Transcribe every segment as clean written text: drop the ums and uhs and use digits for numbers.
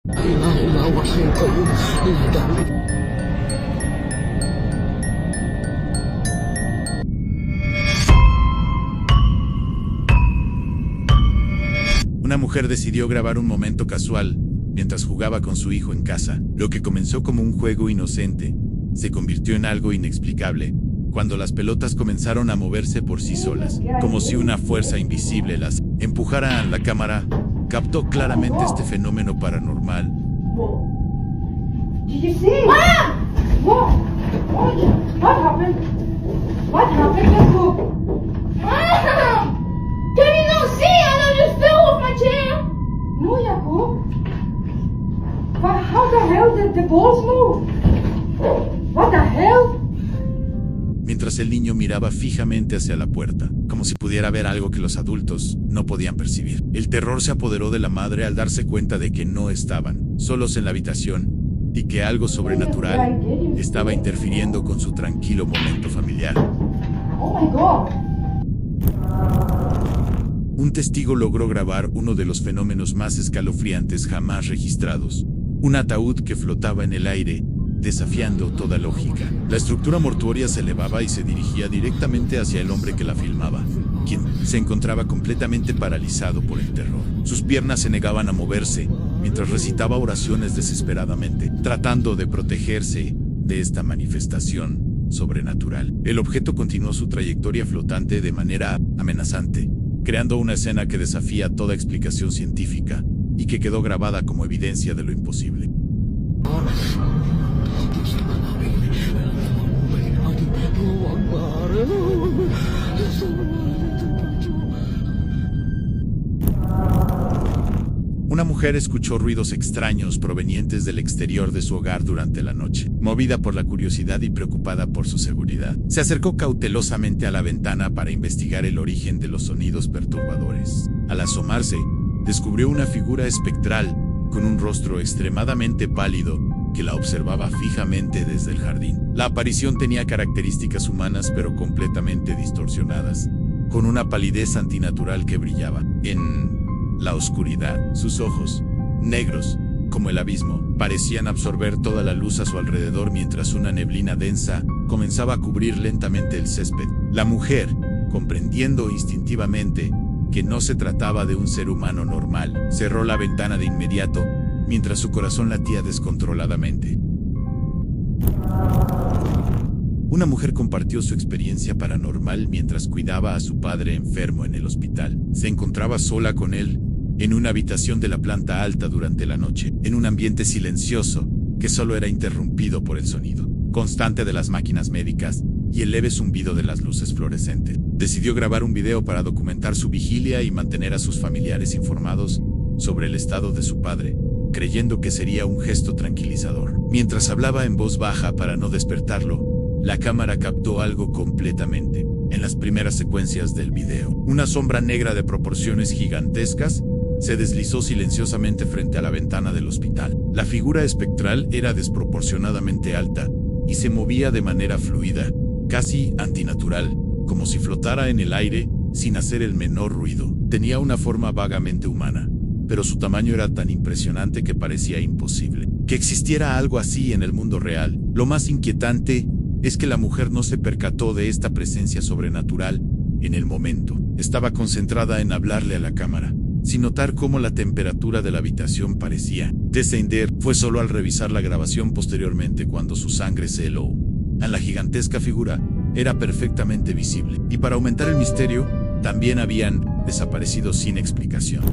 Una mujer decidió grabar un momento casual mientras jugaba con su hijo en casa. Lo que comenzó como un juego inocente se convirtió en algo inexplicable cuando las pelotas comenzaron a moverse por sí solas, como si una fuerza invisible las empujara. La cámara captó claramente este fenómeno paranormal. Did you see? Mom! What happened? What happened, Jacob? Mom! Can you not see? I know you fell off my chair. No, Jacob. But how the hell did the balls move? What the hell? Mientras el niño miraba fijamente hacia la puerta, como si pudiera ver algo que los adultos no podían percibir. El terror se apoderó de la madre al darse cuenta de que no estaban solos en la habitación y que algo sobrenatural estaba interfiriendo con su tranquilo momento familiar. Oh my God. Un testigo logró grabar uno de los fenómenos más escalofriantes jamás registrados: un ataúd que flotaba en el aire, desafiando toda lógica. La estructura mortuoria se elevaba y se dirigía directamente hacia el hombre que la filmaba, quien se encontraba completamente paralizado por el terror. Sus piernas se negaban a moverse mientras recitaba oraciones desesperadamente, tratando de protegerse de esta manifestación sobrenatural. El objeto continuó su trayectoria flotante de manera amenazante, creando una escena que desafía toda explicación científica y que quedó grabada como evidencia de lo imposible. Una mujer escuchó ruidos extraños provenientes del exterior de su hogar durante la noche. Movida por la curiosidad y preocupada por su seguridad, se acercó cautelosamente a la ventana para investigar el origen de los sonidos perturbadores. Al asomarse, descubrió una figura espectral con un rostro extremadamente pálido que la observaba fijamente desde el jardín. La aparición tenía características humanas pero completamente distorsionadas, con una palidez antinatural que brillaba en la oscuridad. Sus ojos, negros como el abismo, parecían absorber toda la luz a su alrededor mientras una neblina densa comenzaba a cubrir lentamente el césped. La mujer, comprendiendo instintivamente que no se trataba de un ser humano normal, cerró la ventana de inmediato mientras su corazón latía descontroladamente. Una mujer compartió su experiencia paranormal mientras cuidaba a su padre enfermo en el hospital. Se encontraba sola con él en una habitación de la planta alta durante la noche, en un ambiente silencioso que solo era interrumpido por el sonido constante de las máquinas médicas y el leve zumbido de las luces fluorescentes. Decidió grabar un video para documentar su vigilia y mantener a sus familiares informados sobre el estado de su padre, creyendo que sería un gesto tranquilizador. Mientras hablaba en voz baja para no despertarlo, la cámara captó algo completamente. En las primeras secuencias del video, una sombra negra de proporciones gigantescas se deslizó silenciosamente frente a la ventana del hospital. La figura espectral era desproporcionadamente alta y se movía de manera fluida, casi antinatural, como si flotara en el aire sin hacer el menor ruido. Tenía una forma vagamente humana, pero su tamaño era tan impresionante que parecía imposible que existiera algo así en el mundo real. Lo más inquietante es que la mujer no se percató de esta presencia sobrenatural en el momento. Estaba concentrada en hablarle a la cámara, sin notar cómo la temperatura de la habitación parecía descender. Fue solo al revisar la grabación posteriormente cuando su sangre se heló. La gigantesca figura era perfectamente visible, y para aumentar el misterio, también habían desaparecido sin explicación.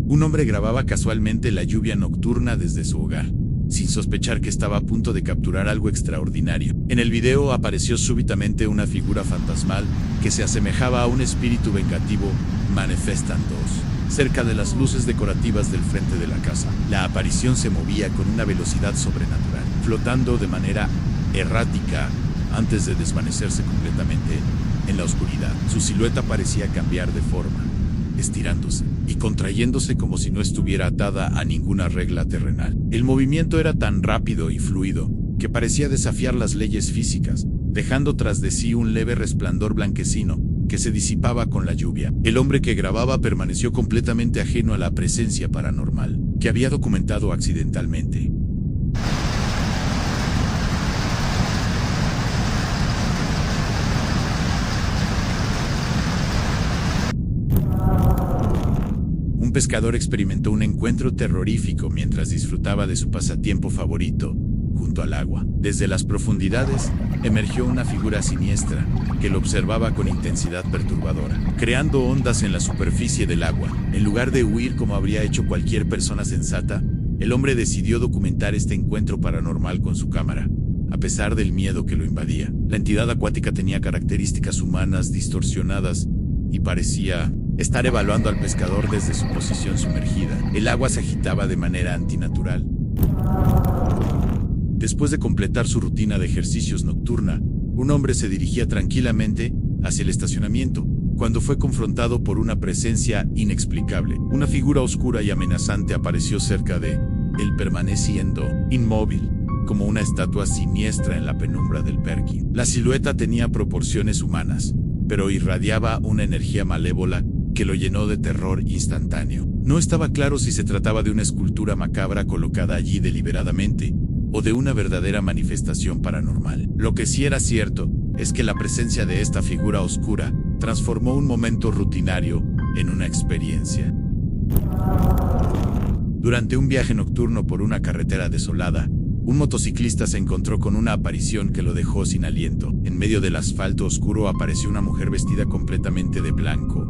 Un hombre grababa casualmente la lluvia nocturna desde su hogar, sin sospechar que estaba a punto de capturar algo extraordinario. En el video apareció súbitamente una figura fantasmal que se asemejaba a un espíritu vengativo, manifestándose cerca de las luces decorativas del frente de la casa. La aparición se movía con una velocidad sobrenatural, flotando de manera errática antes de desvanecerse completamente en la oscuridad. Su silueta parecía cambiar de forma, estirándose y contrayéndose como si no estuviera atada a ninguna regla terrenal. El movimiento era tan rápido y fluido que parecía desafiar las leyes físicas, dejando tras de sí un leve resplandor blanquecino que se disipaba con la lluvia. El hombre que grababa permaneció completamente ajeno a la presencia paranormal, que había documentado accidentalmente. Un pescador experimentó un encuentro terrorífico mientras disfrutaba de su pasatiempo favorito, junto al agua. Desde las profundidades, emergió una figura siniestra, que lo observaba con intensidad perturbadora, creando ondas en la superficie del agua. En lugar de huir como habría hecho cualquier persona sensata, el hombre decidió documentar este encuentro paranormal con su cámara. A pesar del miedo que lo invadía, la entidad acuática tenía características humanas distorsionadas y parecía estar evaluando al pescador desde su posición sumergida. El agua se agitaba de manera antinatural. Después de completar su rutina de ejercicios nocturna, un hombre se dirigía tranquilamente hacia el estacionamiento, cuando fue confrontado por una presencia inexplicable. Una figura oscura y amenazante apareció cerca de él, permaneciendo inmóvil, como una estatua siniestra en la penumbra del parking. La silueta tenía proporciones humanas, pero irradiaba una energía malévola que lo llenó de terror instantáneo. No estaba claro si se trataba de una escultura macabra colocada allí deliberadamente, o de una verdadera manifestación paranormal. Lo que sí era cierto es que la presencia de esta figura oscura transformó un momento rutinario en una experiencia. Durante un viaje nocturno por una carretera desolada, un motociclista se encontró con una aparición que lo dejó sin aliento. En medio del asfalto oscuro apareció una mujer vestida completamente de blanco,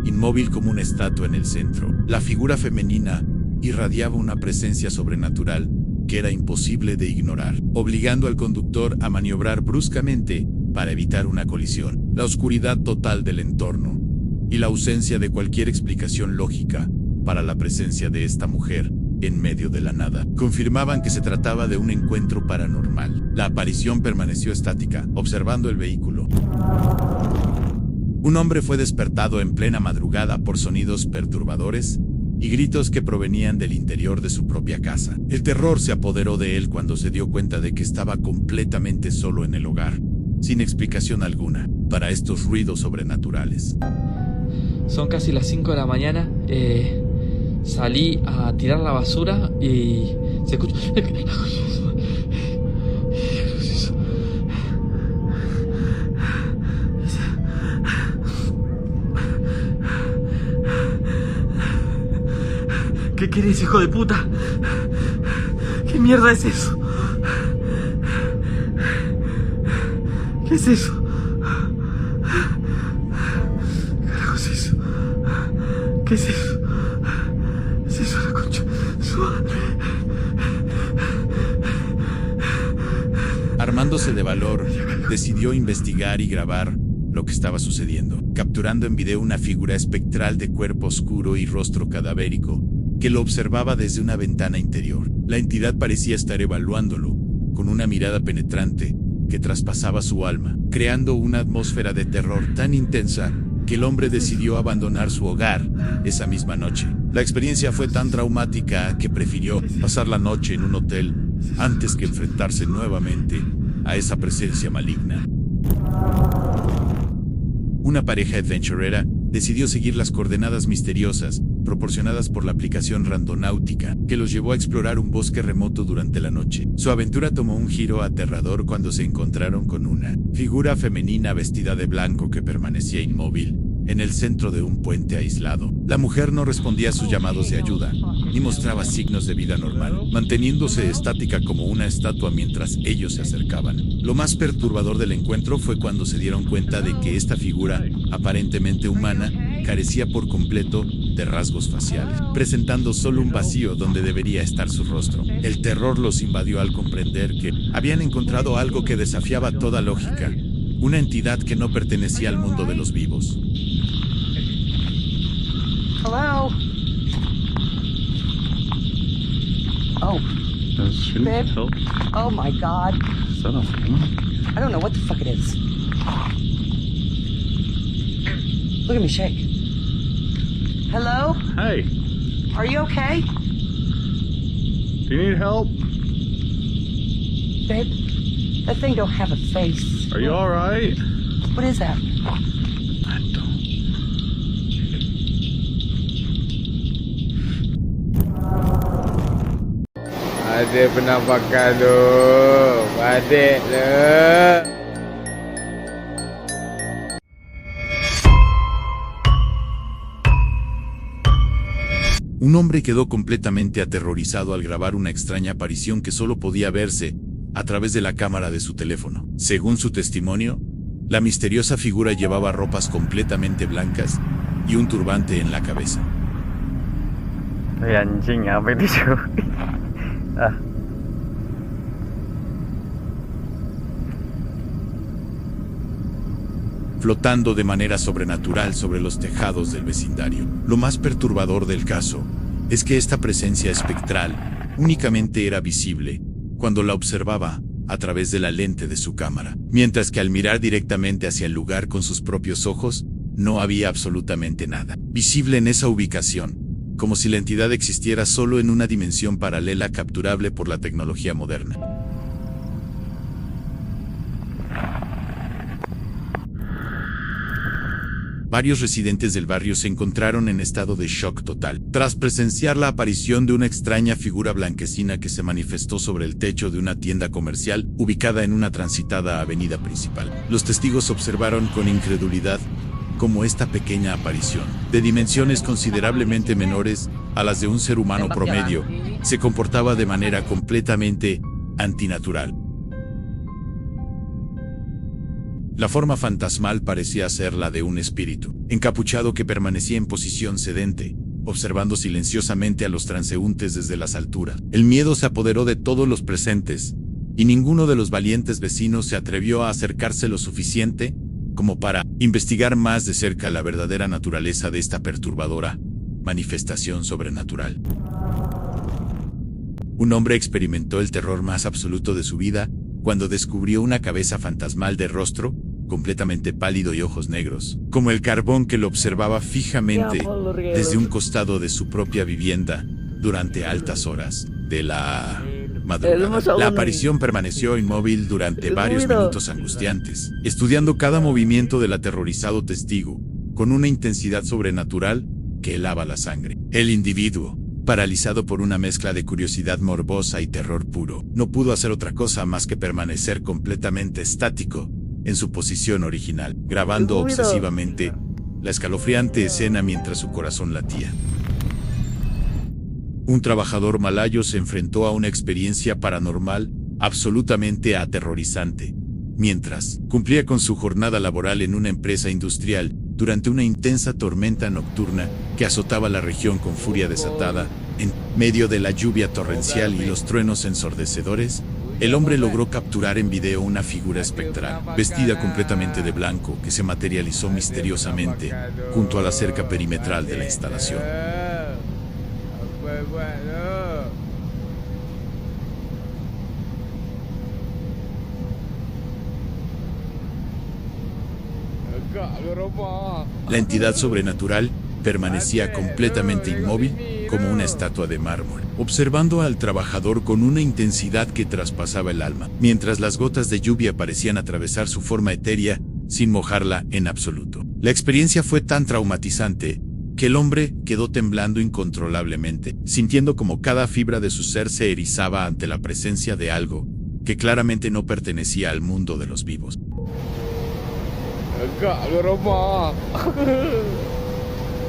inmóvil como una estatua en el centro. La figura femenina irradiaba una presencia sobrenatural que era imposible de ignorar, obligando al conductor a maniobrar bruscamente para evitar una colisión. La oscuridad total del entorno y la ausencia de cualquier explicación lógica para la presencia de esta mujer en medio de la nada confirmaban que se trataba de un encuentro paranormal. La aparición permaneció estática, observando el vehículo. Un hombre fue despertado en plena madrugada por sonidos perturbadores y gritos que provenían del interior de su propia casa. El terror se apoderó de él cuando se dio cuenta de que estaba completamente solo en el hogar, sin explicación alguna para estos ruidos sobrenaturales. Son casi las 5 de la mañana. Salí a tirar la basura y se escucha... ¿Qué querés, hijo de puta? ¿Qué mierda es eso? ¿Qué es eso? ¿Qué carajo es eso? ¿Qué es eso? ¿Es eso la concha? Armándose de valor, decidió investigar y grabar lo que estaba sucediendo, capturando en video una figura espectral de cuerpo oscuro y rostro cadavérico que lo observaba desde una ventana interior. La entidad parecía estar evaluándolo, con una mirada penetrante que traspasaba su alma, creando una atmósfera de terror tan intensa que el hombre decidió abandonar su hogar esa misma noche. La experiencia fue tan traumática que prefirió pasar la noche en un hotel antes que enfrentarse nuevamente a esa presencia maligna. Una pareja adventurera decidió seguir las coordenadas misteriosas proporcionadas por la aplicación Randonáutica, que los llevó a explorar un bosque remoto durante la noche. Su aventura tomó un giro aterrador cuando se encontraron con una figura femenina vestida de blanco que permanecía inmóvil en el centro de un puente aislado. La mujer no respondía a sus llamados de ayuda, ni mostraba signos de vida normal, manteniéndose estática como una estatua mientras ellos se acercaban. Lo más perturbador del encuentro fue cuando se dieron cuenta de que esta figura, aparentemente humana, carecía por completo de rasgos faciales, presentando solo un vacío donde debería estar su rostro. El terror los invadió al comprender que habían encontrado algo que desafiaba toda lógica, una entidad que no pertenecía al mundo de los vivos. Hello? Oh. Babe? Oh my God. I don't know what the fuck it is. Look at me shake. Hello? Hey, Are you okay? do you need help? Babe, that thing don't have a face. Are you alright? What is that? Ada penampakan tu. Adik tu. Un hombre quedó completamente aterrorizado al grabar una extraña aparición que solo podía verse a través de la cámara de su teléfono. Según su testimonio, la misteriosa figura llevaba ropas completamente blancas y un turbante en la cabeza. Anjing, apa itu? Flotando de manera sobrenatural sobre los tejados del vecindario. Lo más perturbador del caso es que esta presencia espectral únicamente era visible cuando la observaba a través de la lente de su cámara, mientras que al mirar directamente hacia el lugar con sus propios ojos, no había absolutamente nada visible en esa ubicación, como si la entidad existiera solo en una dimensión paralela capturable por la tecnología moderna. Varios residentes del barrio se encontraron en estado de shock total, tras presenciar la aparición de una extraña figura blanquecina que se manifestó sobre el techo de una tienda comercial ubicada en una transitada avenida principal. Los testigos observaron con incredulidad cómo esta pequeña aparición, de dimensiones considerablemente menores a las de un ser humano promedio, se comportaba de manera completamente antinatural. La forma fantasmal parecía ser la de un espíritu, encapuchado que permanecía en posición sedente, observando silenciosamente a los transeúntes desde las alturas. El miedo se apoderó de todos los presentes, y ninguno de los valientes vecinos se atrevió a acercarse lo suficiente como para investigar más de cerca la verdadera naturaleza de esta perturbadora manifestación sobrenatural. Un hombre experimentó el terror más absoluto de su vida cuando descubrió una cabeza fantasmal de rostro completamente pálido y ojos negros, como el carbón, que lo observaba fijamente desde un costado de su propia vivienda durante altas horas de la madrugada. La aparición permaneció inmóvil durante varios minutos angustiantes, estudiando cada movimiento del aterrorizado testigo con una intensidad sobrenatural que helaba la sangre. El individuo, paralizado por una mezcla de curiosidad morbosa y terror puro, no pudo hacer otra cosa más que permanecer completamente estático en su posición original, grabando obsesivamente la escalofriante escena mientras su corazón latía. Un trabajador malayo se enfrentó a una experiencia paranormal absolutamente aterrorizante, mientras cumplía con su jornada laboral en una empresa industrial durante una intensa tormenta nocturna que azotaba la región con furia desatada. En medio de la lluvia torrencial y los truenos ensordecedores, el hombre logró capturar en video una figura espectral, vestida completamente de blanco, que se materializó misteriosamente junto a la cerca perimetral de la instalación. La entidad sobrenatural permanecía completamente inmóvil, como una estatua de mármol, observando al trabajador con una intensidad que traspasaba el alma, mientras las gotas de lluvia parecían atravesar su forma etérea sin mojarla en absoluto. La experiencia fue tan traumatizante que el hombre quedó temblando incontrolablemente, sintiendo como cada fibra de su ser se erizaba ante la presencia de algo que claramente no pertenecía al mundo de los vivos. Agak lu rumah.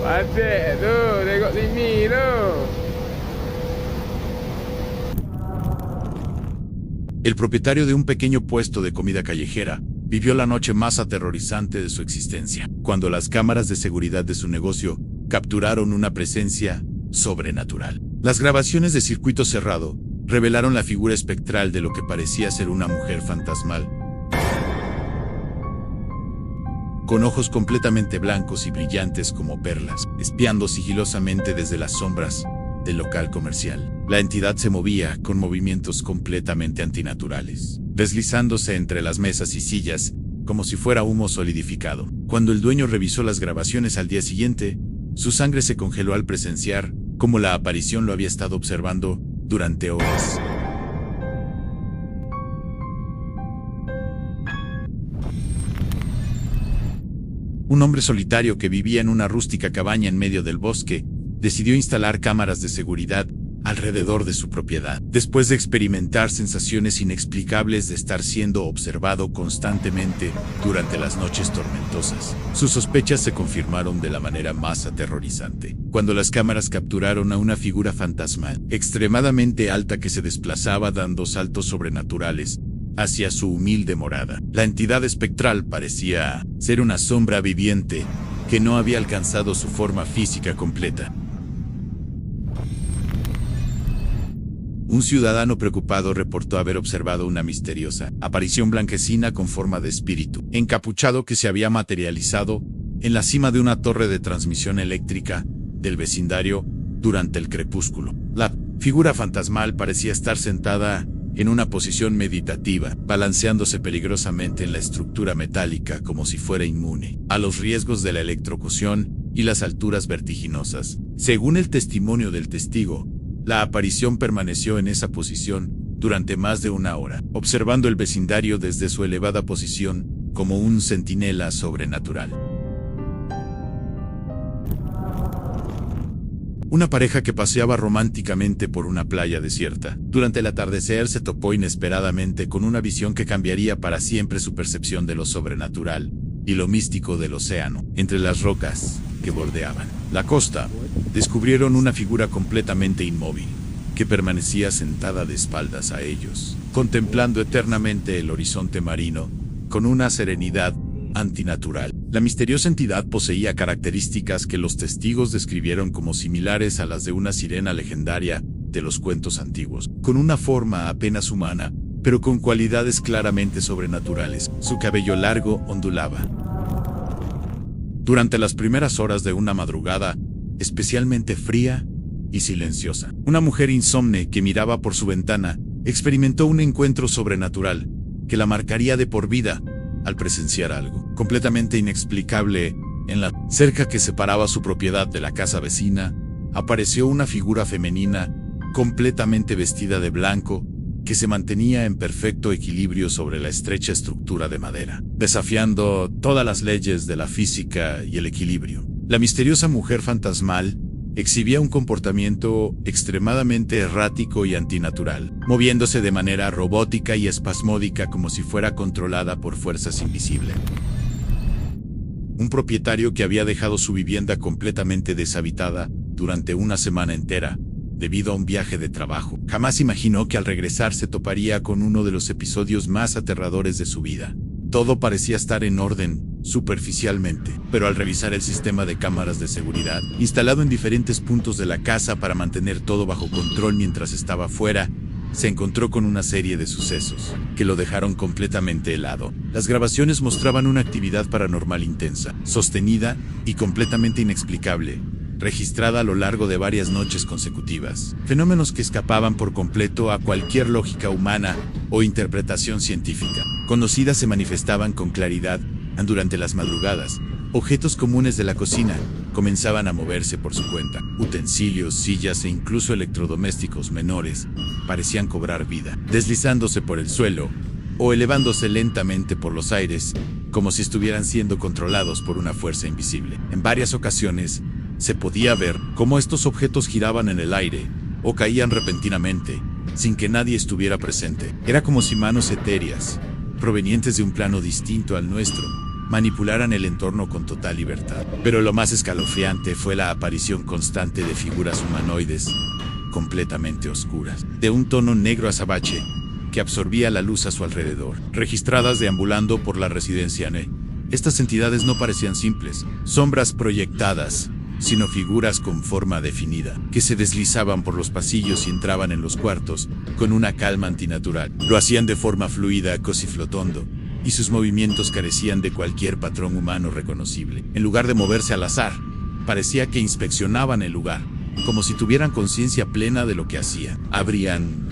Adik tu, tengok sini tu. El propietario de un pequeño puesto de comida callejera vivió la noche más aterrorizante de su existencia, cuando las cámaras de seguridad de su negocio capturaron una presencia sobrenatural. Las grabaciones de circuito cerrado revelaron la figura espectral de lo que parecía ser una mujer fantasmal, con ojos completamente blancos y brillantes como perlas, espiando sigilosamente desde las sombras del local comercial. La entidad se movía con movimientos completamente antinaturales, deslizándose entre las mesas y sillas como si fuera humo solidificado. Cuando el dueño revisó las grabaciones al día siguiente, su sangre se congeló al presenciar cómo la aparición lo había estado observando durante horas. Un hombre solitario que vivía en una rústica cabaña en medio del bosque decidió instalar cámaras de seguridad alrededor de su propiedad. Después de experimentar sensaciones inexplicables de estar siendo observado constantemente durante las noches tormentosas, sus sospechas se confirmaron de la manera más aterrorizante, cuando las cámaras capturaron a una figura fantasmal extremadamente alta que se desplazaba dando saltos sobrenaturales hacia su humilde morada. La entidad espectral parecía ser una sombra viviente que no había alcanzado su forma física completa. Un ciudadano preocupado reportó haber observado una misteriosa aparición blanquecina con forma de espíritu, encapuchado que se había materializado en la cima de una torre de transmisión eléctrica del vecindario durante el crepúsculo. La figura fantasmal parecía estar sentada en una posición meditativa, balanceándose peligrosamente en la estructura metálica como si fuera inmune a los riesgos de la electrocución y las alturas vertiginosas. Según el testimonio del testigo, la aparición permaneció en esa posición durante más de una hora, observando el vecindario desde su elevada posición como un centinela sobrenatural. Una pareja que paseaba románticamente por una playa desierta. Durante el atardecer se topó inesperadamente con una visión que cambiaría para siempre su percepción de lo sobrenatural y lo místico del océano. Entre las rocas que bordeaban la costa, descubrieron una figura completamente inmóvil, que permanecía sentada de espaldas a ellos, contemplando eternamente el horizonte marino, con una serenidad antinatural. La misteriosa entidad poseía características que los testigos describieron como similares a las de una sirena legendaria de los cuentos antiguos, con una forma apenas humana, pero con cualidades claramente sobrenaturales. Su cabello largo ondulaba. Durante las primeras horas de una madrugada especialmente fría y silenciosa, una mujer insomne que miraba por su ventana experimentó un encuentro sobrenatural que la marcaría de por vida al presenciar algo completamente inexplicable. En la cerca que separaba su propiedad de la casa vecina, apareció una figura femenina completamente vestida de blanco que se mantenía en perfecto equilibrio sobre la estrecha estructura de madera, desafiando todas las leyes de la física y el equilibrio. La misteriosa mujer fantasmal exhibía un comportamiento extremadamente errático y antinatural, moviéndose de manera robótica y espasmódica como si fuera controlada por fuerzas invisibles. Un propietario que había dejado su vivienda completamente deshabitada durante una semana entera, debido a un viaje de trabajo, jamás imaginó que al regresar se toparía con uno de los episodios más aterradores de su vida. Todo parecía estar en orden superficialmente, pero al revisar el sistema de cámaras de seguridad, instalado en diferentes puntos de la casa para mantener todo bajo control mientras estaba fuera, se encontró con una serie de sucesos que lo dejaron completamente helado. Las grabaciones mostraban una actividad paranormal intensa, sostenida y completamente inexplicable, registrada a lo largo de varias noches consecutivas. Fenómenos que escapaban por completo a cualquier lógica humana o interpretación científica. Conocidas se manifestaban con claridad durante las madrugadas. Objetos comunes de la cocina comenzaban a moverse por su cuenta. Utensilios, sillas e incluso electrodomésticos menores parecían cobrar vida, deslizándose por el suelo o elevándose lentamente por los aires, como si estuvieran siendo controlados por una fuerza invisible. En varias ocasiones, se podía ver cómo estos objetos giraban en el aire o caían repentinamente, sin que nadie estuviera presente. Era como si manos etéreas, provenientes de un plano distinto al nuestro, manipularan el entorno con total libertad. Pero lo más escalofriante fue la aparición constante de figuras humanoides, completamente oscuras, de un tono negro azabache, que absorbía la luz a su alrededor, registradas deambulando por la residencia. Estas entidades no parecían simples sombras proyectadas, sino figuras con forma definida, que se deslizaban por los pasillos y entraban en los cuartos con una calma antinatural. Lo hacían de forma fluida, casi flotando, y sus movimientos carecían de cualquier patrón humano reconocible. En lugar de moverse al azar, parecía que inspeccionaban el lugar, como si tuvieran conciencia plena de lo que hacían. Abrían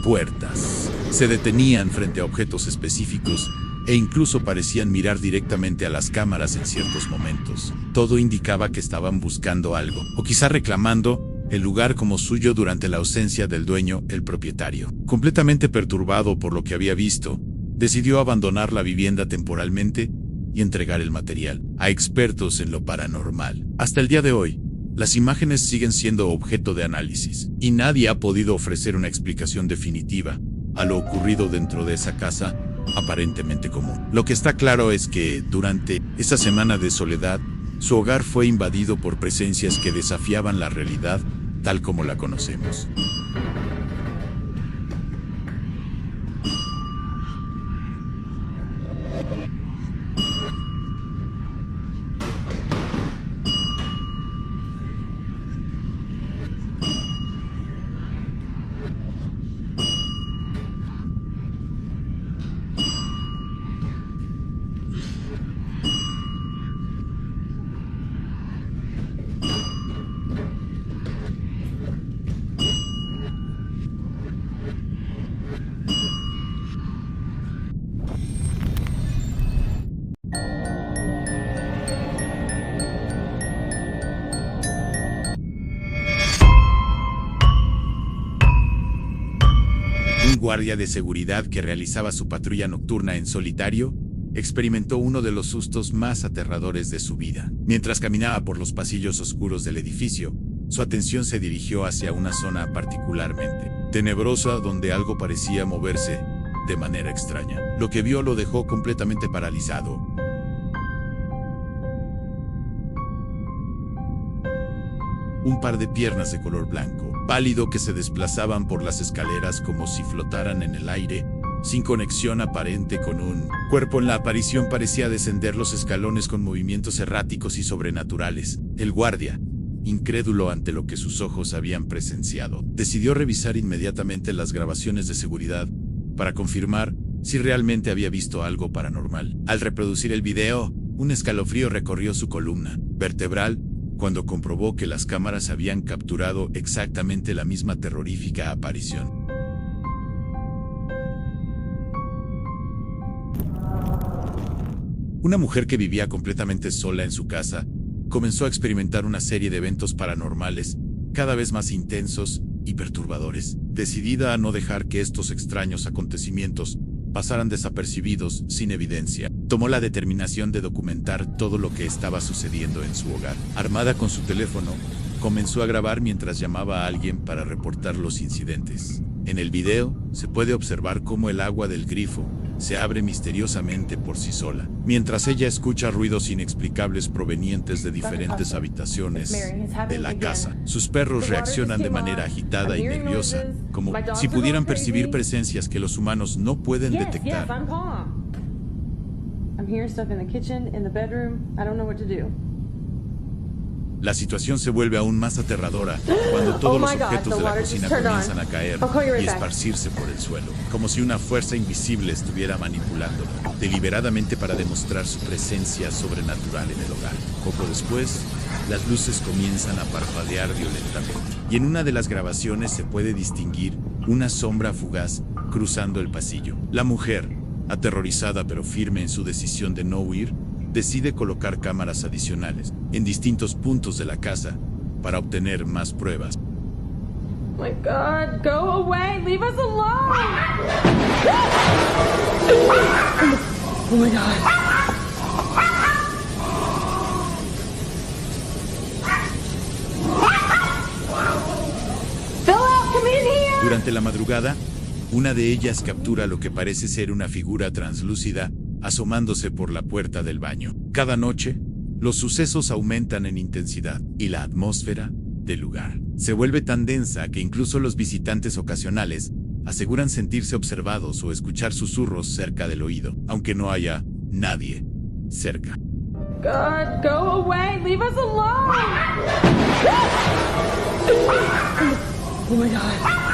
puertas, se detenían frente a objetos específicos, e incluso parecían mirar directamente a las cámaras en ciertos momentos. Todo indicaba que estaban buscando algo, o quizá reclamando el lugar como suyo durante la ausencia del dueño, el propietario. Completamente perturbado por lo que había visto, decidió abandonar la vivienda temporalmente y entregar el material a expertos en lo paranormal. Hasta el día de hoy, Las imágenes siguen siendo objeto de análisis, y nadie ha podido ofrecer una explicación definitiva a lo ocurrido dentro de esa casa aparentemente común. Lo que está claro es que, durante esa semana de soledad, su hogar fue invadido por presencias que desafiaban la realidad tal como la conocemos. Un guardia de seguridad que realizaba su patrulla nocturna en solitario experimentó uno de los sustos más aterradores de su vida. Mientras caminaba por los pasillos oscuros del edificio, su atención se dirigió hacia una zona particularmente tenebrosa donde algo parecía moverse de manera extraña. Lo que vio lo dejó completamente paralizado. Un par de piernas de color blanco, pálido, que se desplazaban por las escaleras como si flotaran en el aire, sin conexión aparente con un cuerpo. En la aparición parecía descender los escalones con movimientos erráticos y sobrenaturales. El guardia, incrédulo ante lo que sus ojos habían presenciado, decidió revisar inmediatamente las grabaciones de seguridad para confirmar si realmente había visto algo paranormal. Al reproducir el video, un escalofrío recorrió su columna vertebral cuando comprobó que las cámaras habían capturado exactamente la misma terrorífica aparición. Una mujer que vivía completamente sola en su casa comenzó a experimentar una serie de eventos paranormales cada vez más intensos y perturbadores. Decidida a no dejar que estos extraños acontecimientos pasaran desapercibidos sin evidencia, tomó la determinación de documentar todo lo que estaba sucediendo en su hogar. Armada con su teléfono, comenzó a grabar mientras llamaba a alguien para reportar los incidentes. En el video, se puede observar cómo el agua del grifo se abre misteriosamente por sí sola, mientras ella escucha ruidos inexplicables provenientes de diferentes habitaciones de la casa. Sus perros reaccionan de manera agitada y nerviosa, como si pudieran percibir presencias que los humanos no pueden detectar. La situación se vuelve aún más aterradora cuando todos los objetos de la cocina comienzan a caer y esparcirse por el suelo, como si una fuerza invisible estuviera manipulándola deliberadamente para demostrar su presencia sobrenatural en el hogar. Poco después, las luces comienzan a parpadear violentamente, y en una de las grabaciones se puede distinguir una sombra fugaz cruzando el pasillo. La mujer, aterrorizada pero firme en su decisión de no huir, decide colocar cámaras adicionales en distintos puntos de la casa para obtener más pruebas. Oh my God, go away, leave us alone! Oh my God. Philip, come in here! Durante la madrugada, una de ellas captura lo que parece ser una figura translúcida asomándose por la puerta del baño. Cada noche, los sucesos aumentan en intensidad y la atmósfera del lugar se vuelve tan densa que incluso los visitantes ocasionales aseguran sentirse observados o escuchar susurros cerca del oído, aunque no haya nadie cerca. God, go away, leave us alone! Oh my God.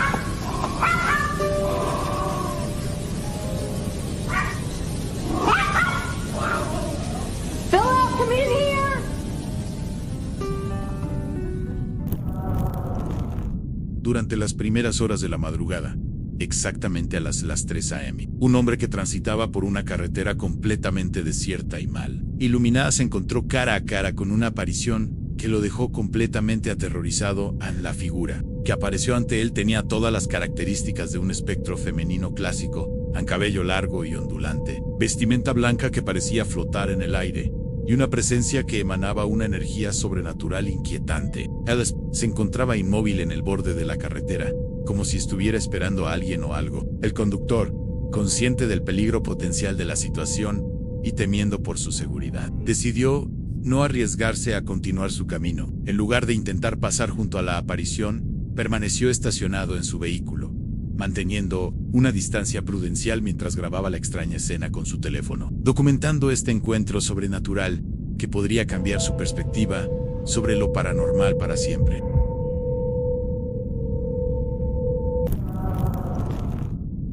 Durante las primeras horas de la madrugada, exactamente a las 3 a.m., un hombre que transitaba por una carretera completamente desierta y mal iluminada se encontró cara a cara con una aparición que lo dejó completamente aterrorizado. La figura que apareció ante él tenía todas las características de un espectro femenino clásico, con cabello largo y ondulante, vestimenta blanca que parecía flotar en el aire, y una presencia que emanaba una energía sobrenatural inquietante. Alice se encontraba inmóvil en el borde de la carretera, como si estuviera esperando a alguien o algo. El conductor, consciente del peligro potencial de la situación y temiendo por su seguridad, decidió no arriesgarse a continuar su camino. En lugar de intentar pasar junto a la aparición, permaneció estacionado en su vehículo, manteniendo una distancia prudencial mientras grababa la extraña escena con su teléfono, documentando este encuentro sobrenatural que podría cambiar su perspectiva sobre lo paranormal para siempre.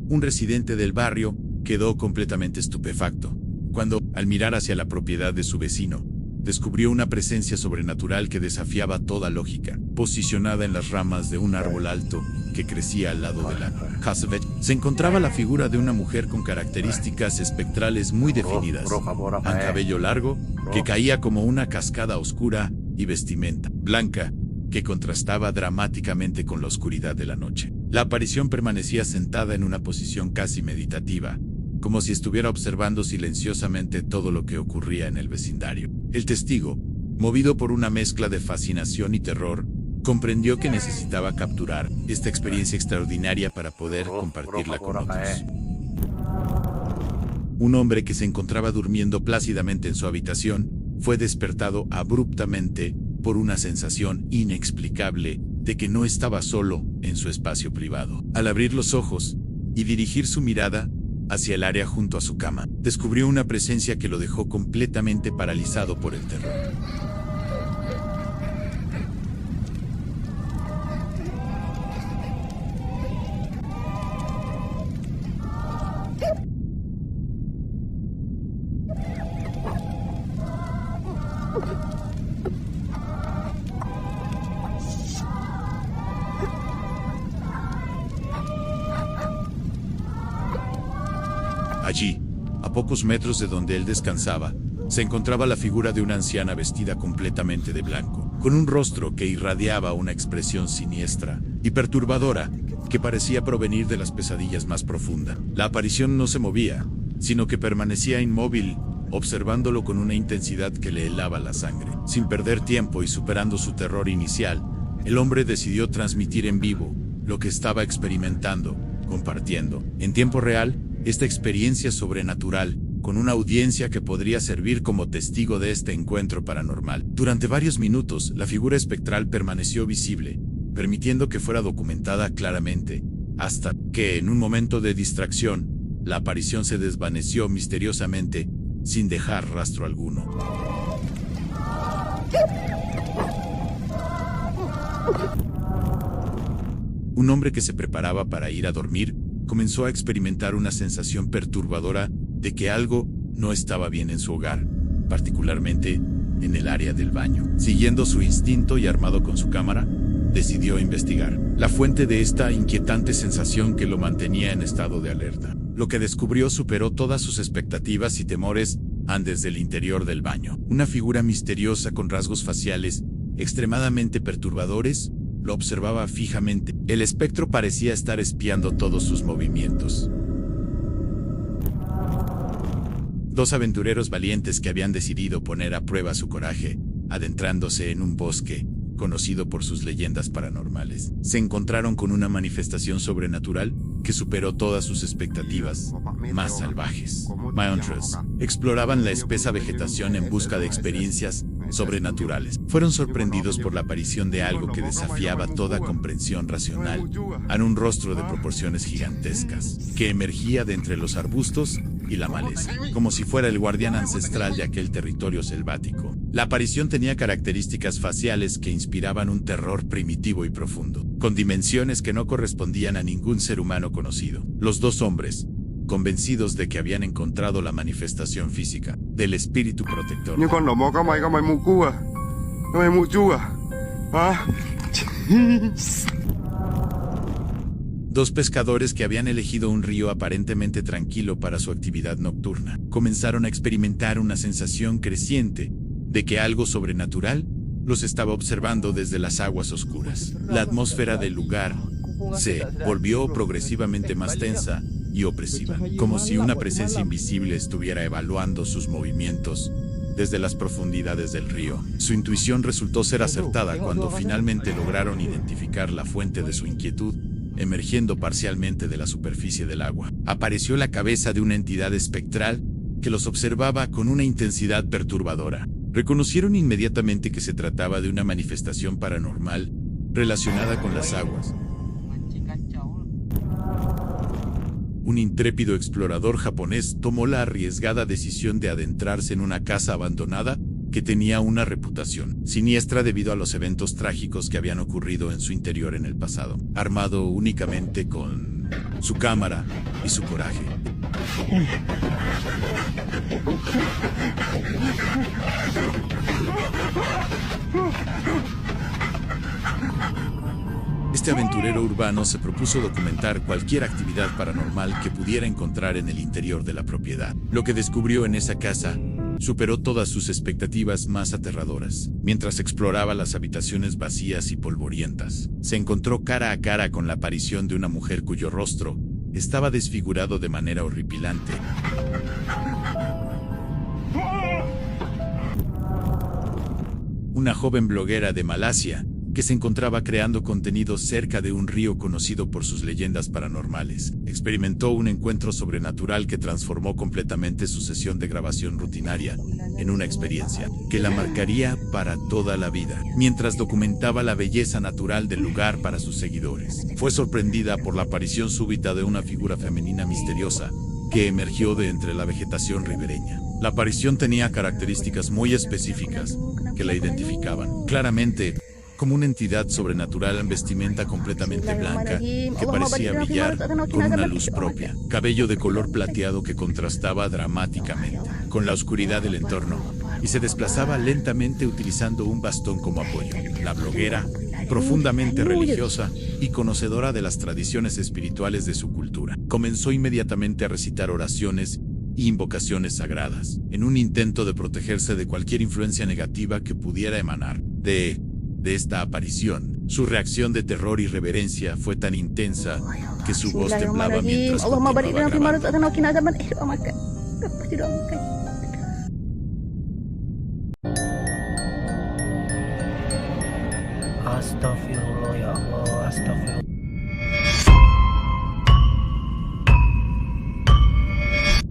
Un residente del barrio quedó completamente estupefacto cuando, al mirar hacia la propiedad de su vecino, descubrió una presencia sobrenatural que desafiaba toda lógica. Posicionada en las ramas de un árbol alto que crecía al lado de la casa, se encontraba la figura de una mujer con características espectrales muy definidas, un cabello largo que caía como una cascada oscura y vestimenta blanca que contrastaba dramáticamente con la oscuridad de la noche. La aparición permanecía sentada en una posición casi meditativa, como si estuviera observando silenciosamente todo lo que ocurría en el vecindario. El testigo, movido por una mezcla de fascinación y terror, comprendió que necesitaba capturar esta experiencia extraordinaria para poder compartirla con otros. Un hombre que se encontraba durmiendo plácidamente en su habitación fue despertado abruptamente por una sensación inexplicable de que no estaba solo en su espacio privado. Al abrir los ojos y dirigir su mirada hacia el área junto a su cama, descubrió una presencia que lo dejó completamente paralizado por el terror. Allí, a pocos metros de donde él descansaba, se encontraba la figura de una anciana vestida completamente de blanco, con un rostro que irradiaba una expresión siniestra y perturbadora que parecía provenir de las pesadillas más profundas. La aparición no se movía, sino que permanecía inmóvil, observándolo con una intensidad que le helaba la sangre. Sin perder tiempo y superando su terror inicial, el hombre decidió transmitir en vivo lo que estaba experimentando, compartiendo en tiempo real esta experiencia sobrenatural con una audiencia que podría servir como testigo de este encuentro paranormal. Durante varios minutos, la figura espectral permaneció visible, permitiendo que fuera documentada claramente, hasta que, en un momento de distracción, la aparición se desvaneció misteriosamente, sin dejar rastro alguno. Un hombre que se preparaba para ir a dormir comenzó a experimentar una sensación perturbadora de que algo no estaba bien en su hogar, particularmente en el área del baño. Siguiendo su instinto y armado con su cámara, decidió investigar la fuente de esta inquietante sensación que lo mantenía en estado de alerta. Lo que descubrió superó todas sus expectativas y temores desde el interior del baño. Una figura misteriosa con rasgos faciales extremadamente perturbadores lo observaba fijamente. El espectro parecía estar espiando todos sus movimientos. Dos aventureros valientes que habían decidido poner a prueba su coraje, adentrándose en un bosque conocido por sus leyendas paranormales, se encontraron con una manifestación sobrenatural que superó todas sus expectativas más salvajes. Mientras exploraban la espesa vegetación en busca de experiencias sobrenaturales, fueron sorprendidos por la aparición de algo que desafiaba toda comprensión racional, en un rostro de proporciones gigantescas, que emergía de entre los arbustos y la maleza, como si fuera el guardián ancestral de aquel territorio selvático. La aparición tenía características faciales que inspiraban un terror primitivo y profundo, con dimensiones que no correspondían a ningún ser humano conocido. Los dos hombres, convencidos de que habían encontrado la manifestación física del espíritu protector. Dos pescadores que habían elegido un río aparentemente tranquilo para su actividad nocturna comenzaron a experimentar una sensación creciente de que algo sobrenatural los estaba observando desde las aguas oscuras. La atmósfera del lugar se volvió progresivamente más tensa y opresiva, como si una presencia invisible estuviera evaluando sus movimientos desde las profundidades del río. Su intuición resultó ser acertada cuando finalmente lograron identificar la fuente de su inquietud, emergiendo parcialmente de la superficie del agua. Apareció la cabeza de una entidad espectral que los observaba con una intensidad perturbadora. Reconocieron inmediatamente que se trataba de una manifestación paranormal relacionada con las aguas. Un intrépido explorador japonés tomó la arriesgada decisión de adentrarse en una casa abandonada que tenía una reputación siniestra debido a los eventos trágicos que habían ocurrido en su interior en el pasado, armado únicamente con su cámara y su coraje. Este aventurero urbano se propuso documentar cualquier actividad paranormal que pudiera encontrar en el interior de la propiedad. Lo que descubrió en esa casa superó todas sus expectativas más aterradoras. Mientras exploraba las habitaciones vacías y polvorientas, se encontró cara a cara con la aparición de una mujer cuyo rostro estaba desfigurado de manera horripilante. Una joven bloguera de Malasia que se encontraba creando contenido cerca de un río conocido por sus leyendas paranormales. Experimentó un encuentro sobrenatural que transformó completamente su sesión de grabación rutinaria en una experiencia que la marcaría para toda la vida. Mientras documentaba la belleza natural del lugar para sus seguidores, fue sorprendida por la aparición súbita de una figura femenina misteriosa que emergió de entre la vegetación ribereña. La aparición tenía características muy específicas que la identificaban claramente como una entidad sobrenatural en vestimenta completamente blanca que parecía brillar con una luz propia, cabello de color plateado que contrastaba dramáticamente con la oscuridad del entorno y se desplazaba lentamente utilizando un bastón como apoyo. La bloguera, profundamente religiosa y conocedora de las tradiciones espirituales de su cultura, comenzó inmediatamente a recitar oraciones e invocaciones sagradas, en un intento de protegerse de cualquier influencia negativa que pudiera emanar de esta aparición. Su reacción de terror y reverencia fue tan intensa que su voz temblaba mientras continuaba grabando. Astaghfirullah ya Allah, astaghfirullah.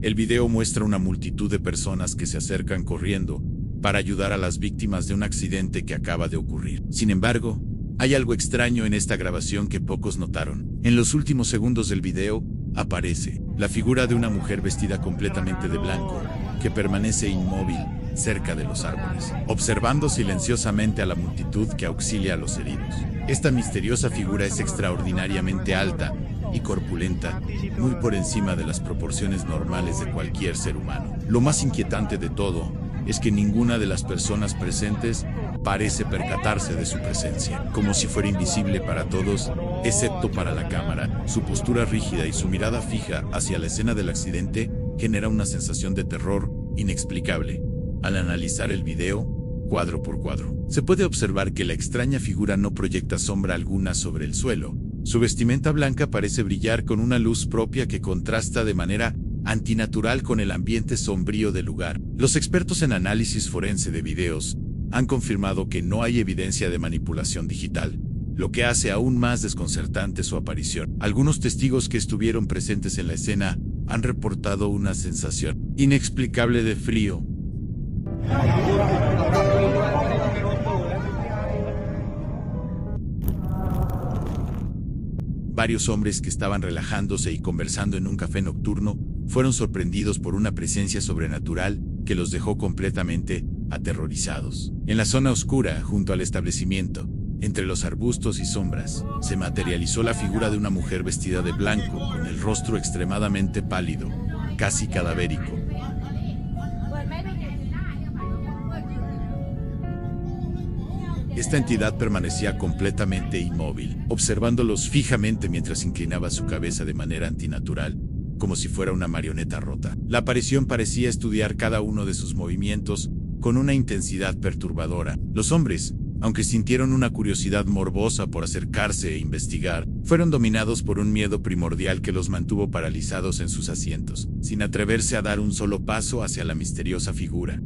El video muestra una multitud de personas que se acercan corriendo para ayudar a las víctimas de un accidente que acaba de ocurrir. Sin embargo, hay algo extraño en esta grabación que pocos notaron. En los últimos segundos del video, aparece la figura de una mujer vestida completamente de blanco, que permanece inmóvil cerca de los árboles, observando silenciosamente a la multitud que auxilia a los heridos. Esta misteriosa figura es extraordinariamente alta y corpulenta, muy por encima de las proporciones normales de cualquier ser humano. Lo más inquietante de todo es que ninguna de las personas presentes parece percatarse de su presencia, como si fuera invisible para todos, excepto para la cámara. Su postura rígida y su mirada fija hacia la escena del accidente genera una sensación de terror inexplicable. Al analizar el video, cuadro por cuadro, se puede observar que la extraña figura no proyecta sombra alguna sobre el suelo. Su vestimenta blanca parece brillar con una luz propia que contrasta de manera antinatural con el ambiente sombrío del lugar. Los expertos en análisis forense de videos han confirmado que no hay evidencia de manipulación digital, lo que hace aún más desconcertante su aparición. Algunos testigos que estuvieron presentes en la escena han reportado una sensación inexplicable de frío. Varios hombres que estaban relajándose y conversando en un café nocturno fueron sorprendidos por una presencia sobrenatural que los dejó completamente aterrorizados. En la zona oscura, junto al establecimiento, entre los arbustos y sombras, se materializó la figura de una mujer vestida de blanco, con el rostro extremadamente pálido, casi cadavérico. Esta entidad permanecía completamente inmóvil, observándolos fijamente mientras inclinaba su cabeza de manera antinatural, como si fuera una marioneta rota. La aparición parecía estudiar cada uno de sus movimientos con una intensidad perturbadora. Los hombres Aunque sintieron una curiosidad morbosa por acercarse e investigar, fueron dominados por un miedo primordial que los mantuvo paralizados en sus asientos, sin atreverse a dar un solo paso hacia la misteriosa figura.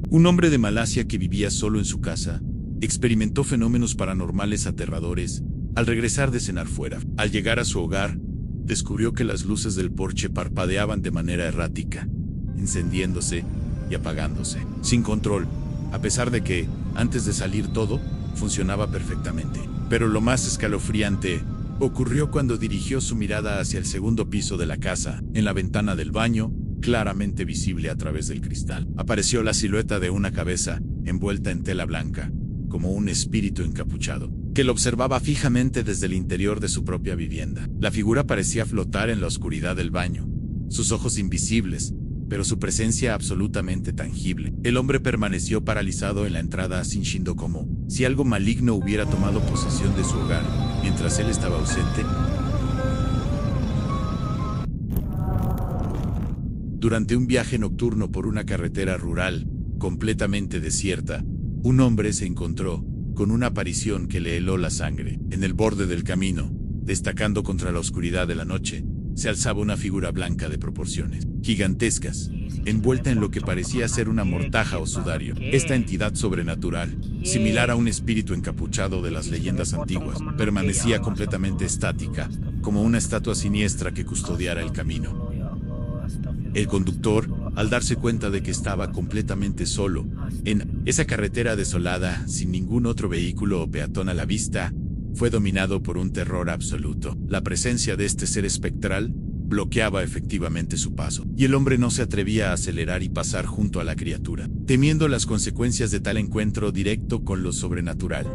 Un hombre de Malasia que vivía solo en su casa, experimentó fenómenos paranormales aterradores al regresar de cenar fuera. Al llegar a su hogar, descubrió que las luces del porche parpadeaban de manera errática, encendiéndose y apagándose, sin control, a pesar de que, antes de salir todo, funcionaba perfectamente. Pero lo más escalofriante ocurrió cuando dirigió su mirada hacia el segundo piso de la casa. En la ventana del baño, claramente visible a través del cristal, apareció la silueta de una cabeza envuelta en tela blanca, como un espíritu encapuchado, que lo observaba fijamente desde el interior de su propia vivienda. La figura parecía flotar en la oscuridad del baño, sus ojos invisibles, pero su presencia absolutamente tangible. El hombre permaneció paralizado en la entrada, sintiendo como si algo maligno hubiera tomado posesión de su hogar, mientras él estaba ausente. Durante un viaje nocturno por una carretera rural, completamente desierta, un hombre se encontró con una aparición que le heló la sangre. En el borde del camino, destacando contra la oscuridad de la noche, se alzaba una figura blanca de proporciones gigantescas, envuelta en lo que parecía ser una mortaja o sudario. Esta entidad sobrenatural, similar a un espíritu encapuchado de las leyendas antiguas, permanecía completamente estática, como una estatua siniestra que custodiara el camino. El conductor, al darse cuenta de que estaba completamente solo, en esa carretera desolada, sin ningún otro vehículo o peatón a la vista, fue dominado por un terror absoluto. La presencia de este ser espectral bloqueaba efectivamente su paso, y el hombre no se atrevía a acelerar y pasar junto a la criatura, temiendo las consecuencias de tal encuentro directo con lo sobrenatural.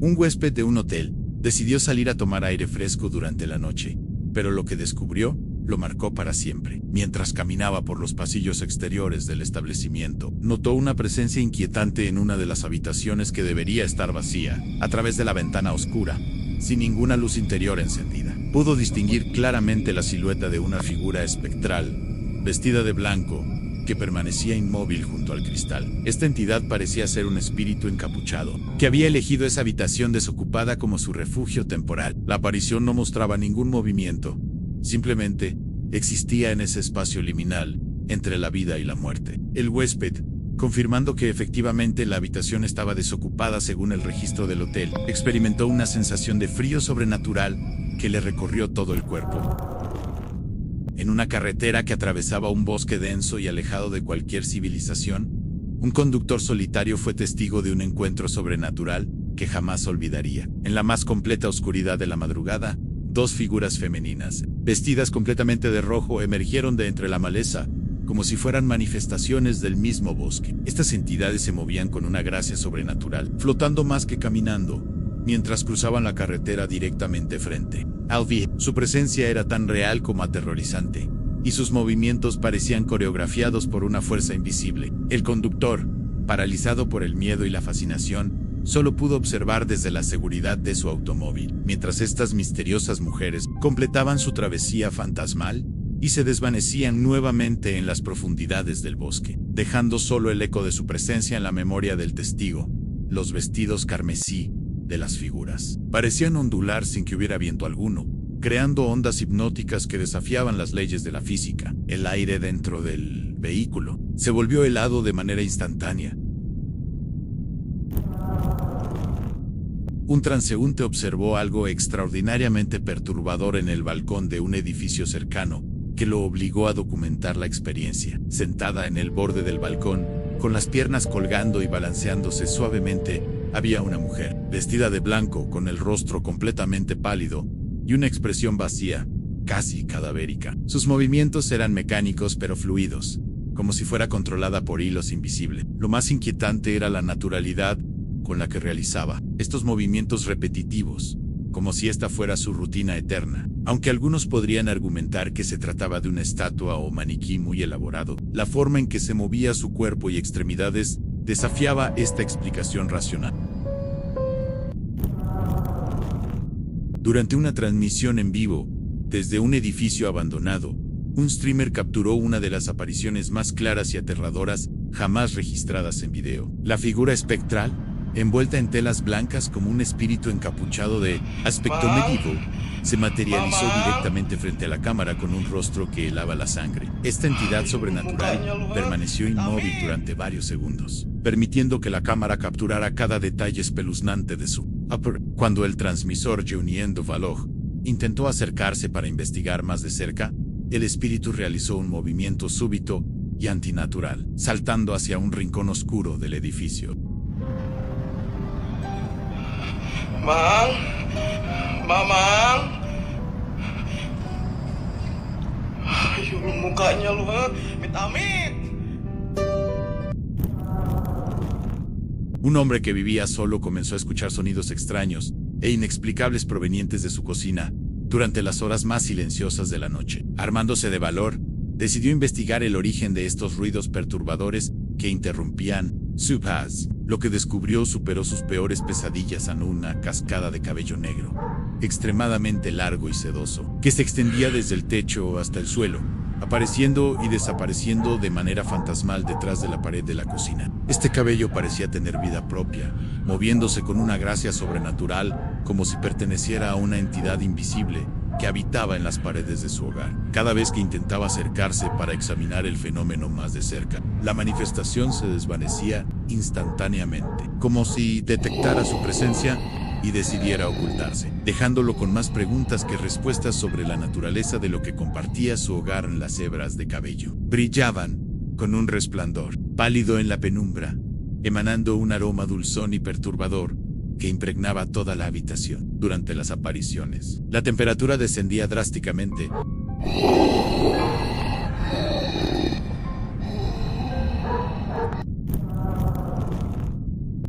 Un huésped de un hotel decidió salir a tomar aire fresco durante la noche, pero lo que descubrió lo marcó para siempre. Mientras caminaba por los pasillos exteriores del establecimiento, notó una presencia inquietante en una de las habitaciones que debería estar vacía. A través de la ventana oscura, sin ninguna luz interior encendida, pudo distinguir claramente la silueta de una figura espectral, vestida de blanco, que permanecía inmóvil junto al cristal. Esta entidad parecía ser un espíritu encapuchado, que había elegido esa habitación desocupada como su refugio temporal. La aparición no mostraba ningún movimiento, simplemente existía en ese espacio liminal, entre la vida y la muerte. El huésped, confirmando que efectivamente la habitación estaba desocupada según el registro del hotel, experimentó una sensación de frío sobrenatural que le recorrió todo el cuerpo. En una carretera que atravesaba un bosque denso y alejado de cualquier civilización, un conductor solitario fue testigo de un encuentro sobrenatural que jamás olvidaría. En la más completa oscuridad de la madrugada, dos figuras femeninas, vestidas completamente de rojo, emergieron de entre la maleza, como si fueran manifestaciones del mismo bosque. Estas entidades se movían con una gracia sobrenatural, flotando más que caminando, mientras cruzaban la carretera directamente frente al viejo. Su presencia era tan real como aterrorizante, y sus movimientos parecían coreografiados por una fuerza invisible. El conductor, paralizado por el miedo y la fascinación, solo pudo observar desde la seguridad de su automóvil, mientras estas misteriosas mujeres completaban su travesía fantasmal y se desvanecían nuevamente en las profundidades del bosque, dejando solo el eco de su presencia en la memoria del testigo. Los vestidos carmesí de las figuras parecían ondular sin que hubiera viento alguno, creando ondas hipnóticas que desafiaban las leyes de la física. El aire dentro del vehículo se volvió helado de manera instantánea. Un transeúnte observó algo extraordinariamente perturbador en el balcón de un edificio cercano, que lo obligó a documentar la experiencia. Sentada en el borde del balcón, con las piernas colgando y balanceándose suavemente, había una mujer, vestida de blanco, con el rostro completamente pálido y una expresión vacía, casi cadavérica. Sus movimientos eran mecánicos pero fluidos, como si fuera controlada por hilos invisibles. Lo más inquietante era la naturalidad con la que realizaba estos movimientos repetitivos, como si esta fuera su rutina eterna. Aunque algunos podrían argumentar que se trataba de una estatua o maniquí muy elaborado, la forma en que se movía su cuerpo y extremidades desafiaba esta explicación racional. Durante una transmisión en vivo, desde un edificio abandonado, un streamer capturó una de las apariciones más claras y aterradoras jamás registradas en video. La figura espectral, envuelta en telas blancas como un espíritu encapuchado de aspecto medieval, se materializó directamente frente a la cámara con un rostro que helaba la sangre. Esta entidad sobrenatural permaneció inmóvil durante varios segundos, permitiendo que la cámara capturara cada detalle espeluznante de su upper. Cuando el transmisor Jeuniendo Valog intentó acercarse para investigar más de cerca, el espíritu realizó un movimiento súbito y antinatural, saltando hacia un rincón oscuro del edificio. Mang, Mamang. Ay, mukanya lu, ha? Amit-amit. Un hombre que vivía solo comenzó a escuchar sonidos extraños e inexplicables provenientes de su cocina durante las horas más silenciosas de la noche. Armándose de valor, decidió investigar el origen de estos ruidos perturbadores que interrumpían su paz. Lo que descubrió superó sus peores pesadillas en una cascada de cabello negro, extremadamente largo y sedoso, que se extendía desde el techo hasta el suelo, apareciendo y desapareciendo de manera fantasmal detrás de la pared de la cocina. Este cabello parecía tener vida propia, moviéndose con una gracia sobrenatural, como si perteneciera a una entidad invisible que habitaba en las paredes de su hogar. Cada vez que intentaba acercarse para examinar el fenómeno más de cerca, la manifestación se desvanecía instantáneamente, como si detectara su presencia y decidiera ocultarse, dejándolo con más preguntas que respuestas sobre la naturaleza de lo que compartía su hogar en las hebras de cabello. Brillaban con un resplandor pálido en la penumbra, emanando un aroma dulzón y perturbador que impregnaba toda la habitación. Durante las apariciones, la temperatura descendía drásticamente.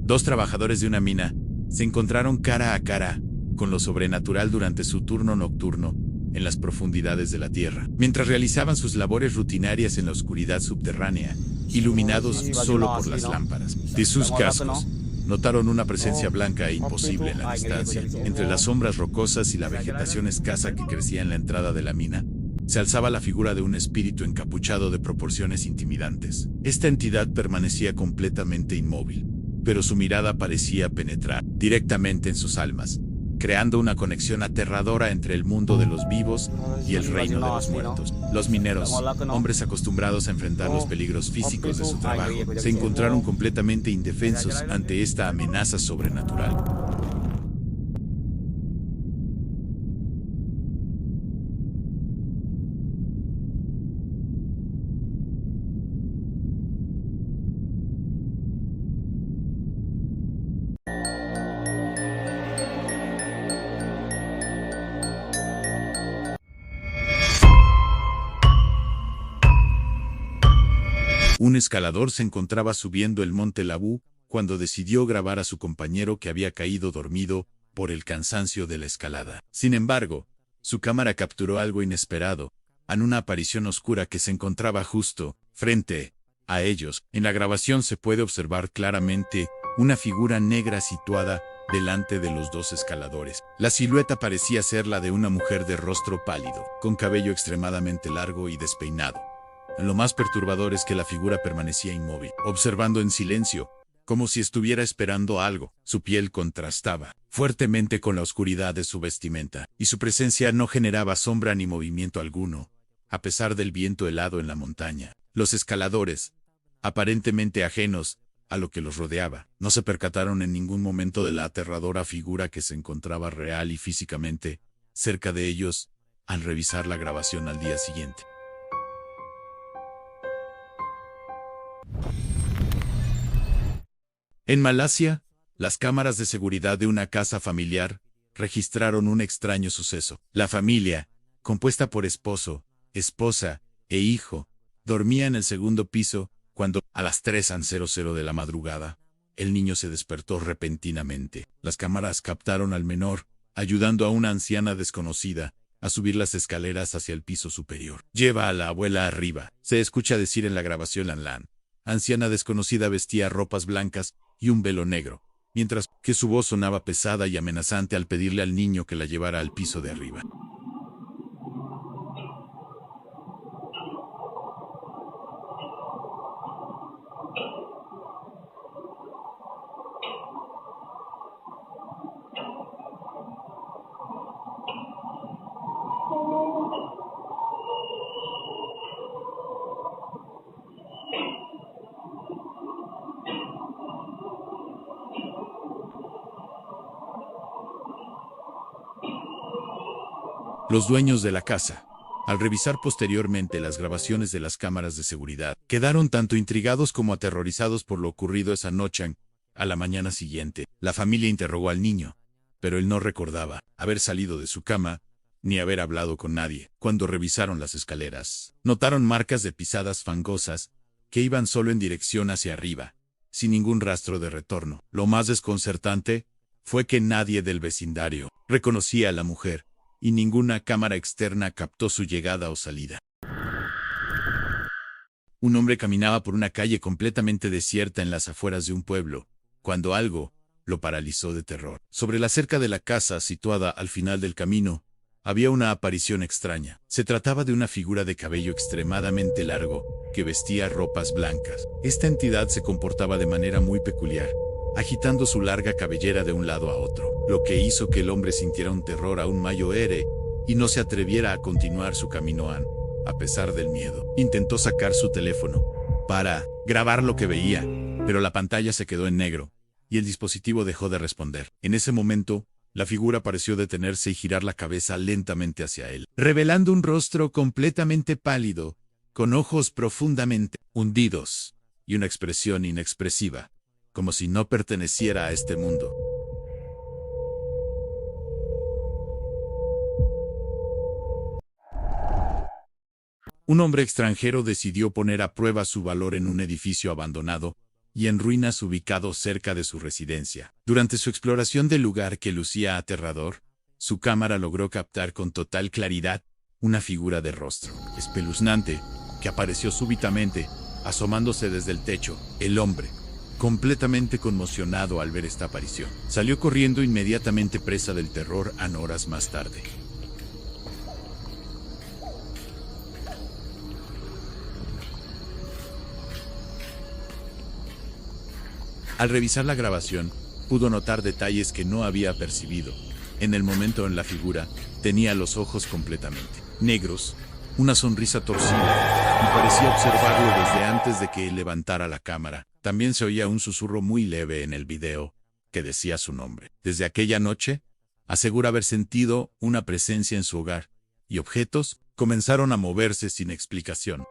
Dos trabajadores de una mina se encontraron cara a cara con lo sobrenatural durante su turno nocturno en las profundidades de la tierra, mientras realizaban sus labores rutinarias en la oscuridad subterránea, iluminados solo por las lámparas de sus cascos. Notaron una presencia blanca e imposible en la distancia. Entre las sombras rocosas y la vegetación escasa que crecía en la entrada de la mina, se alzaba la figura de un espíritu encapuchado de proporciones intimidantes. Esta entidad permanecía completamente inmóvil, pero su mirada parecía penetrar directamente en sus almas, creando una conexión aterradora entre el mundo de los vivos y el reino de los muertos. Los mineros, hombres acostumbrados a enfrentar los peligros físicos de su trabajo, se encontraron completamente indefensos ante esta amenaza sobrenatural. Un escalador se encontraba subiendo el monte Labú cuando decidió grabar a su compañero que había caído dormido por el cansancio de la escalada. Sin embargo, su cámara capturó algo inesperado, en una aparición oscura que se encontraba justo frente a ellos. En la grabación se puede observar claramente una figura negra situada delante de los dos escaladores. La silueta parecía ser la de una mujer de rostro pálido, con cabello extremadamente largo y despeinado. Lo más perturbador es que la figura permanecía inmóvil, observando en silencio, como si estuviera esperando algo. Su piel contrastaba fuertemente con la oscuridad de su vestimenta, y su presencia no generaba sombra ni movimiento alguno, a pesar del viento helado en la montaña. Los escaladores, aparentemente ajenos a lo que los rodeaba, no se percataron en ningún momento de la aterradora figura que se encontraba real y físicamente cerca de ellos al revisar la grabación al día siguiente. En Malasia, las cámaras de seguridad de una casa familiar registraron un extraño suceso. La familia, compuesta por esposo, esposa e hijo, dormía en el segundo piso cuando, a las 3:00 de la madrugada, el niño se despertó repentinamente. Las cámaras captaron al menor, ayudando a una anciana desconocida a subir las escaleras hacia el piso superior. Lleva a la abuela arriba, se escucha decir en la grabación Lan Lan. anciana desconocida vestía ropas blancas y un velo negro, mientras que su voz sonaba pesada y amenazante al pedirle al niño que la llevara al piso de arriba. Los dueños de la casa, al revisar posteriormente las grabaciones de las cámaras de seguridad, quedaron tanto intrigados como aterrorizados por lo ocurrido esa noche. A la mañana siguiente, la familia interrogó al niño, pero él no recordaba haber salido de su cama, ni haber hablado con nadie. Cuando revisaron las escaleras, notaron marcas de pisadas fangosas que iban solo en dirección hacia arriba, sin ningún rastro de retorno. Lo más desconcertante fue que nadie del vecindario reconocía a la mujer, y ninguna cámara externa captó su llegada o salida. Un hombre caminaba por una calle completamente desierta en las afueras de un pueblo, cuando algo lo paralizó de terror. Sobre la cerca de la casa, situada al final del camino, había una aparición extraña. Se trataba de una figura de cabello extremadamente largo, que vestía ropas blancas. Esta entidad se comportaba de manera muy peculiar, agitando su larga cabellera de un lado a otro, lo que hizo que el hombre sintiera un terror aún mayor y no se atreviera a continuar su camino a pesar del miedo. Intentó sacar su teléfono para grabar lo que veía, pero la pantalla se quedó en negro y el dispositivo dejó de responder. En ese momento, la figura pareció detenerse y girar la cabeza lentamente hacia él, revelando un rostro completamente pálido, con ojos profundamente hundidos y una expresión inexpresiva, como si no perteneciera a este mundo. Un hombre extranjero decidió poner a prueba su valor en un edificio abandonado y en ruinas ubicado cerca de su residencia. Durante su exploración del lugar que lucía aterrador, su cámara logró captar con total claridad una figura de rostro espeluznante que apareció súbitamente, asomándose desde el techo. El hombre, completamente conmocionado al ver esta aparición, salió corriendo inmediatamente, presa del terror horas más tarde. Al revisar la grabación, pudo notar detalles que no había percibido. En el momento en la figura, tenía los ojos completamente negros, una sonrisa torcida, y parecía observarlo desde antes de que él levantara la cámara. También se oía un susurro muy leve en el video, que decía su nombre. Desde aquella noche, asegura haber sentido una presencia en su hogar, y objetos comenzaron a moverse sin explicación.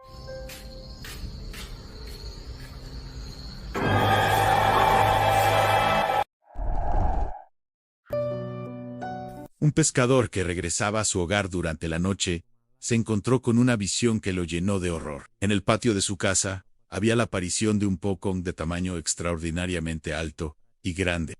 Un pescador que regresaba a su hogar durante la noche se encontró con una visión que lo llenó de horror. En el patio de su casa había la aparición de un pocong de tamaño extraordinariamente alto y grande.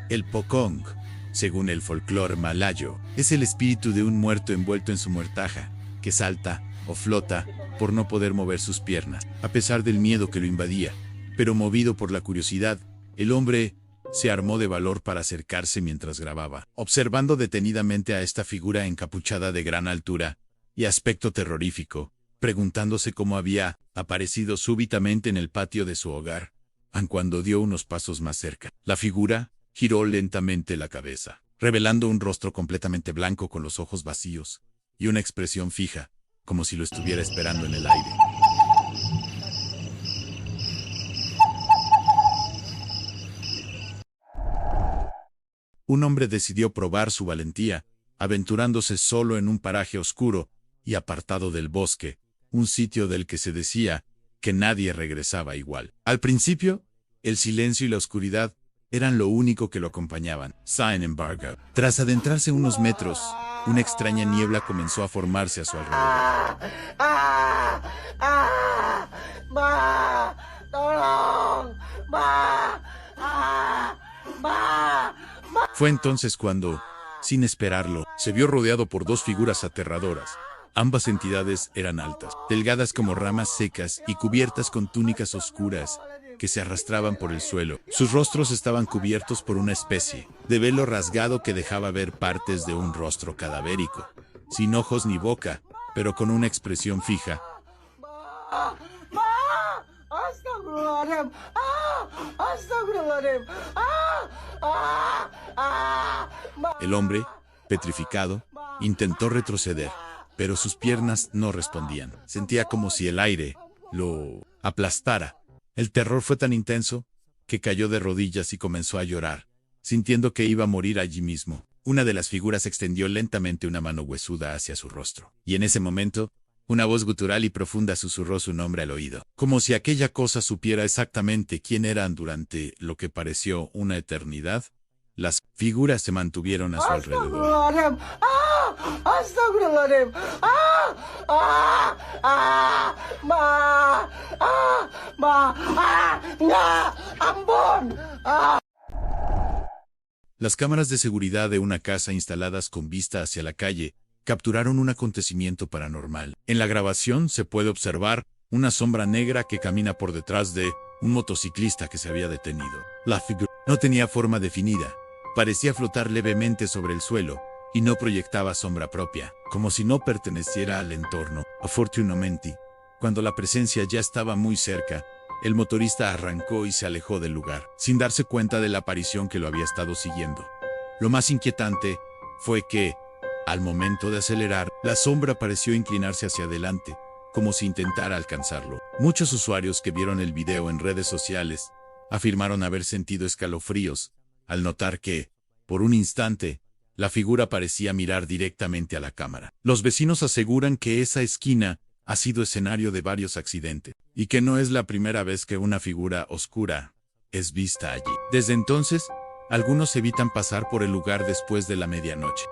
El pocong, según el folclore malayo, es el espíritu de un muerto envuelto en su muertaja, que salta o flota por no poder mover sus piernas, a pesar del miedo que lo invadía. Pero movido por la curiosidad, el hombre se armó de valor para acercarse mientras grababa, observando detenidamente a esta figura encapuchada de gran altura y aspecto terrorífico, preguntándose cómo había aparecido súbitamente en el patio de su hogar. Cuando dio unos pasos más cerca, la figura giró lentamente la cabeza, revelando un rostro completamente blanco con los ojos vacíos y una expresión fija, como si lo estuviera esperando en el aire. Un hombre decidió probar su valentía, aventurándose solo en un paraje oscuro y apartado del bosque, un sitio del que se decía que nadie regresaba igual. Al principio, el silencio y la oscuridad eran lo único que lo acompañaban. Sin embargo, tras adentrarse unos metros, una extraña niebla comenzó a formarse a su alrededor. Fue entonces cuando, sin esperarlo, se vio rodeado por dos figuras aterradoras. Ambas entidades eran altas, delgadas como ramas secas y cubiertas con túnicas oscuras que se arrastraban por el suelo. Sus rostros estaban cubiertos por una especie de velo rasgado que dejaba ver partes de un rostro cadavérico, sin ojos ni boca, pero con una expresión fija. El hombre, petrificado, intentó retroceder, pero sus piernas no respondían. Sentía como si el aire lo aplastara. El terror fue tan intenso que cayó de rodillas y comenzó a llorar, sintiendo que iba a morir allí mismo. Una de las figuras extendió lentamente una mano huesuda hacia su rostro, y en ese momento, una voz gutural y profunda susurró su nombre al oído, como si aquella cosa supiera exactamente quién eran durante lo que pareció una eternidad. Las figuras se mantuvieron a su alrededor. Las cámaras de seguridad de una casa instaladas con vista hacia la calle capturaron un acontecimiento paranormal. En la grabación se puede observar una sombra negra que camina por detrás de un motociclista que se había detenido. La figura no tenía forma definida, parecía flotar levemente sobre el suelo y no proyectaba sombra propia, como si no perteneciera al entorno. Afortunadamente, cuando la presencia ya estaba muy cerca, el motorista arrancó y se alejó del lugar, sin darse cuenta de la aparición que lo había estado siguiendo. Lo más inquietante fue que, al momento de acelerar, la sombra pareció inclinarse hacia adelante, como si intentara alcanzarlo. Muchos usuarios que vieron el video en redes sociales afirmaron haber sentido escalofríos al notar que, por un instante, la figura parecía mirar directamente a la cámara. Los vecinos aseguran que esa esquina ha sido escenario de varios accidentes, y que no es la primera vez que una figura oscura es vista allí. Desde entonces, algunos evitan pasar por el lugar después de la medianoche.